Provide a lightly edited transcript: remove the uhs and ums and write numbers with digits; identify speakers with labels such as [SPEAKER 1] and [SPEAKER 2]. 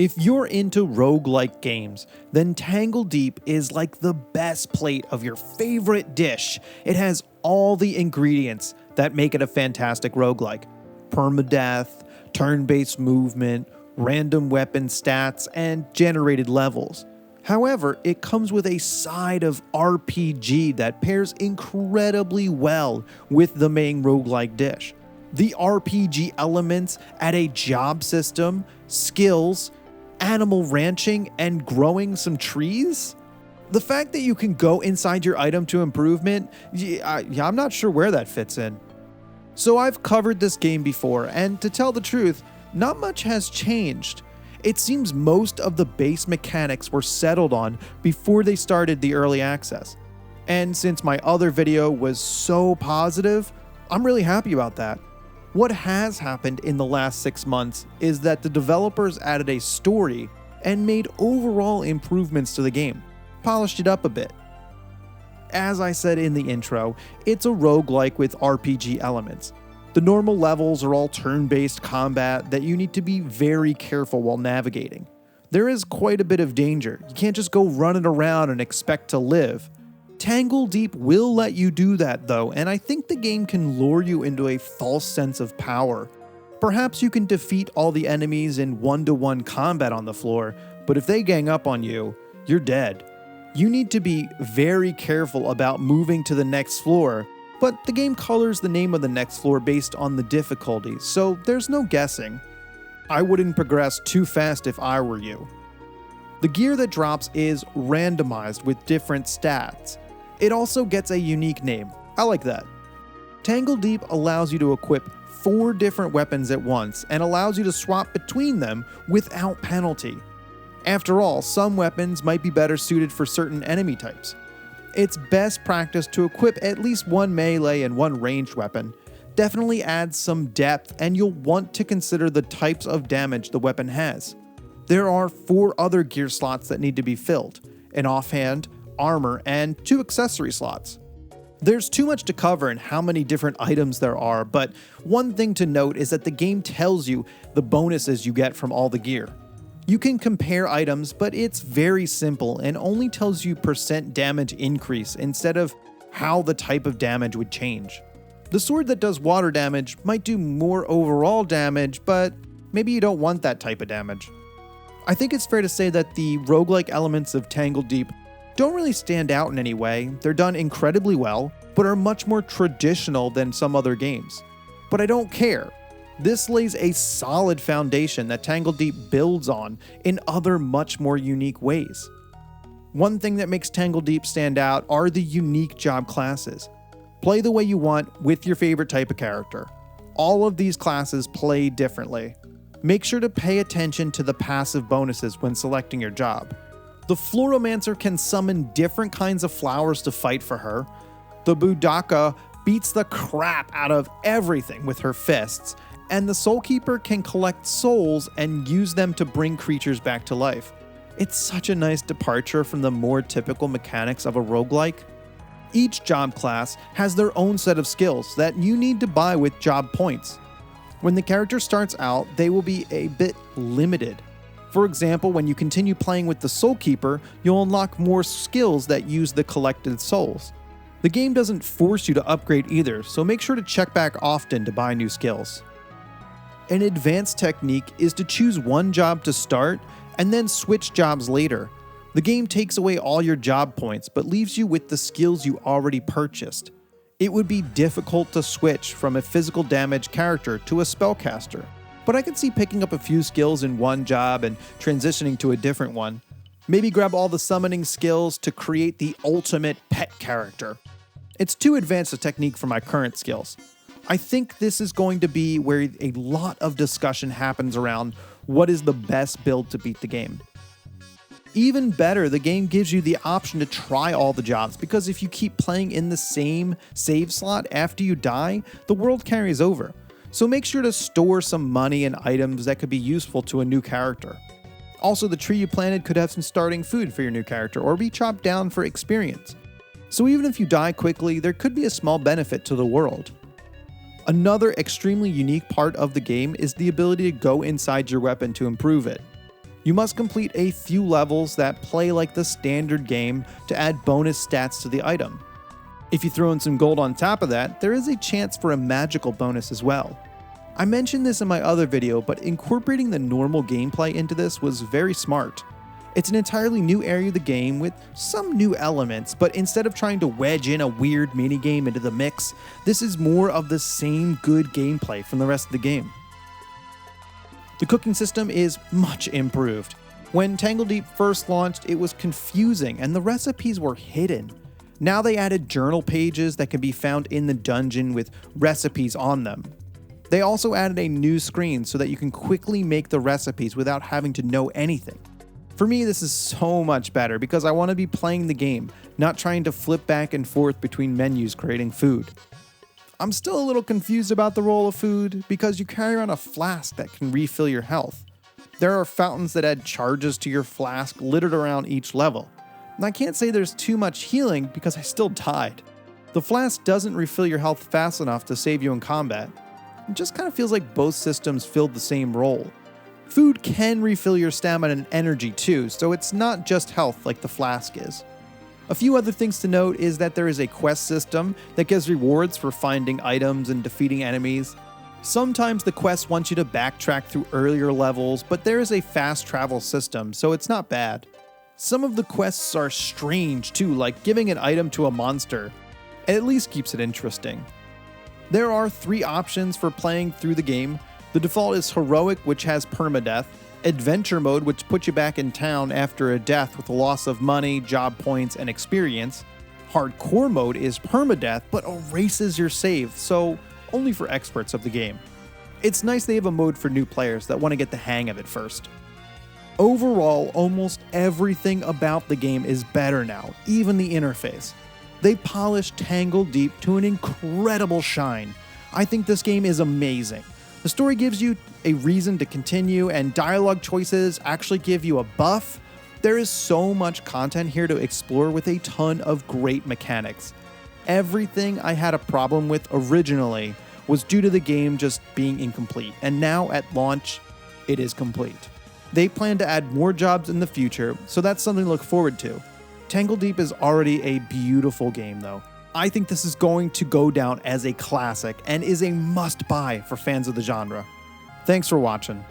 [SPEAKER 1] If you're into roguelike games, then Tangledeep is like the best plate of your favorite dish. It has all the ingredients that make it a fantastic roguelike. Permadeath, turn-based movement, random weapon stats, and generated levels. However, it comes with a side of RPG that pairs incredibly well with the main roguelike dish. The RPG elements add a job system, skills, animal ranching, and growing some trees? The fact that you can go inside your item to improvement, I'm not sure where that fits in. So I've covered this game before, and to tell the truth, not much has changed. It seems most of the base mechanics were settled on before they started the early access. And since my other video was so positive, I'm really happy about that. What has happened in the last 6 months is that the developers added a story and made overall improvements to the game, polished it up a bit. As I said in the intro, it's a roguelike with RPG elements. The normal levels are all turn-based combat that you need to be very careful while navigating. There is quite a bit of danger. You can't just go running around and expect to live. Tangledeep will let you do that though, and I think the game can lure you into a false sense of power. Perhaps you can defeat all the enemies in 1-to-1 combat on the floor, but if they gang up on you, you're dead. You need to be very careful about moving to the next floor, but the game colors the name of the next floor based on the difficulty, so there's no guessing. I wouldn't progress too fast if I were you. The gear that drops is randomized with different stats. It also gets a unique name. I like that. Tangledeep allows you to equip 4 different weapons at once and allows you to swap between them without penalty. After all, some weapons might be better suited for certain enemy types. It's best practice to equip at least 1 melee and 1 ranged weapon. Definitely adds some depth, and you'll want to consider the types of damage the weapon has. There are 4 other gear slots that need to be filled: an offhand, armor, and 2 accessory slots. There's too much to cover in how many different items there are, but one thing to note is that the game tells you the bonuses you get from all the gear. You can compare items, but it's very simple and only tells you % damage increase instead of how the type of damage would change. The sword that does water damage might do more overall damage, but maybe you don't want that type of damage. I think it's fair to say that the roguelike elements of Tangledeep don't really stand out in any way. They're done incredibly well, but are much more traditional than some other games. But I don't care. This lays a solid foundation that Tangledeep builds on in other much more unique ways. One thing that makes Tangledeep stand out are the unique job classes. Play the way you want with your favorite type of character. All of these classes play differently. Make sure to pay attention to the passive bonuses when selecting your job. The Floromancer can summon different kinds of flowers to fight for her. The Budaka beats the crap out of everything with her fists, and the Soulkeeper can collect souls and use them to bring creatures back to life. It's such a nice departure from the more typical mechanics of a roguelike. Each job class has their own set of skills that you need to buy with job points. When the character starts out, they will be a bit limited. For example, when you continue playing with the Soulkeeper, you'll unlock more skills that use the collected souls. The game doesn't force you to upgrade either, so make sure to check back often to buy new skills. An advanced technique is to choose one job to start and then switch jobs later. The game takes away all your job points but leaves you with the skills you already purchased. It would be difficult to switch from a physical damage character to a spellcaster, but I could see picking up a few skills in one job and transitioning to a different one. Maybe grab all the summoning skills to create the ultimate pet character. It's too advanced a technique for my current skills. I think this is going to be where a lot of discussion happens around what is the best build to beat the game. Even better, the game gives you the option to try all the jobs, because if you keep playing in the same save slot after you die, the world carries over. So make sure to store some money and items that could be useful to a new character. Also, the tree you planted could have some starting food for your new character or be chopped down for experience. So even if you die quickly, there could be a small benefit to the world. Another extremely unique part of the game is the ability to go inside your weapon to improve it. You must complete a few levels that play like the standard game to add bonus stats to the item. If you throw in some gold on top of that, there is a chance for a magical bonus as well. I mentioned this in my other video, but incorporating the normal gameplay into this was very smart. It's an entirely new area of the game with some new elements, but instead of trying to wedge in a weird minigame into the mix, this is more of the same good gameplay from the rest of the game. The cooking system is much improved. When Tangledeep first launched, it was confusing and the recipes were hidden. Now they added journal pages that can be found in the dungeon with recipes on them. They also added a new screen so that you can quickly make the recipes without having to know anything. For me, this is so much better because I want to be playing the game, not trying to flip back and forth between menus creating food. I'm still a little confused about the role of food because you carry around a flask that can refill your health. There are fountains that add charges to your flask littered around each level. And I can't say there's too much healing because I still died. The flask doesn't refill your health fast enough to save you in combat. It just kind of feels like both systems filled the same role. Food can refill your stamina and energy too, so it's not just health like the flask is. A few other things to note is that there is a quest system that gives rewards for finding items and defeating enemies. Sometimes the quest wants you to backtrack through earlier levels, but there is a fast travel system, so it's not bad. Some of the quests are strange too, like giving an item to a monster. It at least keeps it interesting. There are 3 options for playing through the game. The default is Heroic, which has permadeath, Adventure Mode, which puts you back in town after a death with the loss of money, job points, and experience. Hardcore Mode is permadeath, but erases your save, so only for experts of the game. It's nice they have a mode for new players that want to get the hang of it first. Overall, almost everything about the game is better now, even the interface. They polished Tangledeep to an incredible shine. I think this game is amazing. The story gives you a reason to continue, and dialogue choices actually give you a buff. There is so much content here to explore with a ton of great mechanics. Everything I had a problem with originally was due to the game just being incomplete, and now at launch, it is complete. They plan to add more jobs in the future, so that's something to look forward to. Tangledeep is already a beautiful game though. I think this is going to go down as a classic and is a must-buy for fans of the genre. Thanks for watching.